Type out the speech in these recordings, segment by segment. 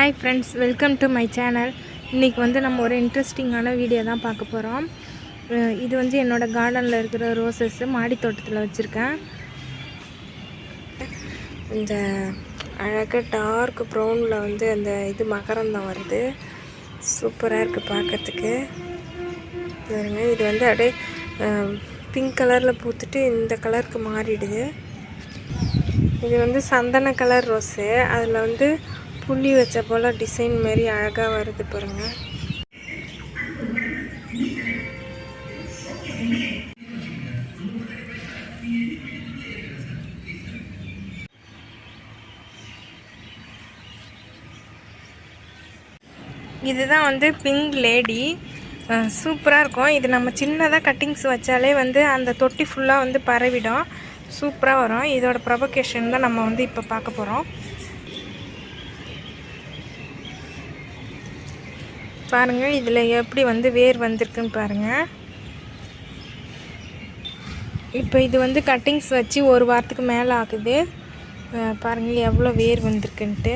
Hi friends, welcome to my channel. இன்னைக்கு வந்து நம்ம ஒரு இன்ட்ரெஸ்டிங்கான வீடியோ தான் பார்க்க போறோம். இது வந்து என்னோட கார்டன்ல இருக்கிற ரோசஸ் மாடி தோட்டத்துல வச்சிருக்கேன். இந்த அழகா டார்க் ப்ரவுன்ல வந்து அந்த இது மகரந்தம் வருது. சூப்பரா இருக்கு பார்க்கிறதுக்கு. பாருங்க, இது வந்து அப்படியே பிங்க் கலர்ல பூத்துட்டு இந்த கலருக்கு மாறிடுது. இது வந்து சந்தன கலர் ரோஸ். அதுல வந்து புள்ளி வச்ச போல டிசைன் மாதிரி அழகா வருது பாருங்க. இதுதான் வந்து பிங்க் லேடி. சூப்பராக இருக்கும். இது நம்ம சின்னதாக கட்டிங்ஸ் வச்சாலே வந்து அந்த தொட்டி ஃபுல்லாக வந்து பரவிடும். சூப்பராக வரும். இதோட ப்ரொபகேஷன் தான் நம்ம வந்து இப்போ பார்க்க போகிறோம். பாருங்கள், இதில் எப்படி வந்து வேர் வந்திருக்குன்னு பாருங்கள். இப்போ இது வந்து கட்டிங்ஸ் வச்சு ஒரு வாரத்துக்கு மேலே ஆகுது. பாருங்கள் எவ்வளோ வேர் வந்திருக்குன்ட்டு.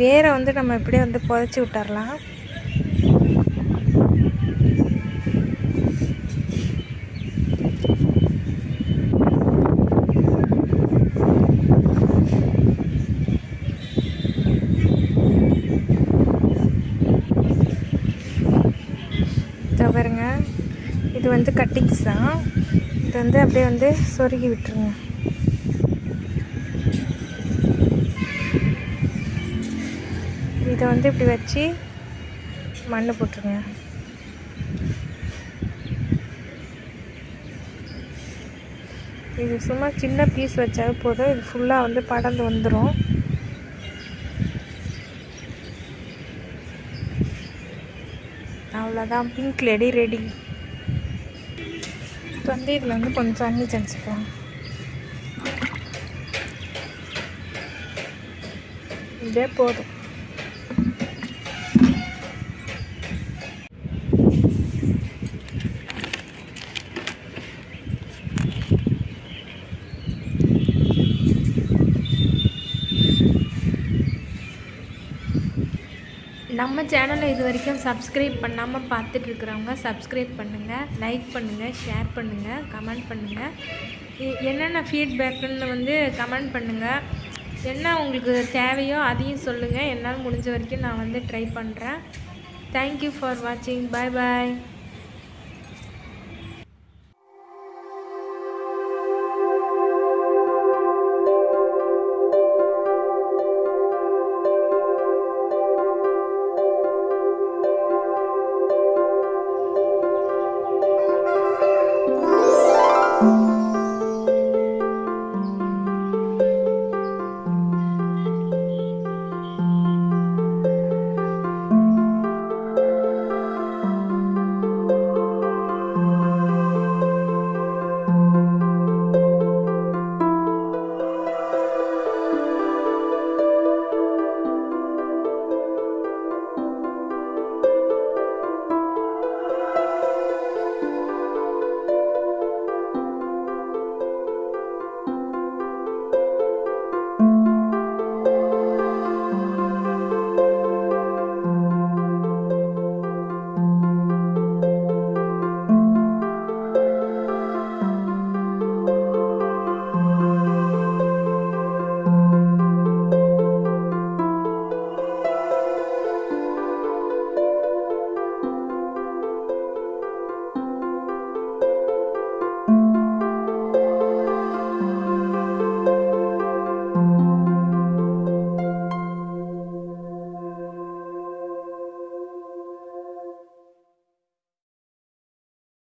வேரை வந்து நம்ம இப்படியே வந்து புதைச்சி விட்டுறலாம். பாருங்க, இது வந்து கட்டிங்ஸ் தான். இது வந்து அப்படியே வந்து சொருகி விட்டுருங்க. இதை வந்து இப்படி வச்சு மண் போட்டுருங்க. இது சும்மா சின்ன பீஸ் வச்சாவே போதும். இது ஃபுல்லாக வந்து படர்ந்து வந்துடும். அவ்வளோதான், பிங்க் லேடி ரெடி. இப்போ வந்து இதில் வந்து கொஞ்சம் தண்ணி தெளிச்சுக்கலாம். இதே போதும். நம்ம சேனலை இது வரைக்கும் சப்ஸ்கிரைப் பண்ணாமல் பார்த்துட்ருக்குறவங்க சப்ஸ்கிரைப் பண்ணுங்கள், லைக் பண்ணுங்கள், ஷேர் பண்ணுங்கள், கமெண்ட் பண்ணுங்கள். என்னென்ன ஃபீட்பேக்குன்னு வந்து கமெண்ட் பண்ணுங்கள். என்ன உங்களுக்கு தேவையோ அதையும் சொல்லுங்கள். என்னால் முடிஞ்ச வரைக்கும் நான் வந்து ட்ரை பண்ணுறேன். தேங்க்யூ ஃபார் வாட்சிங். பாய் பாய்.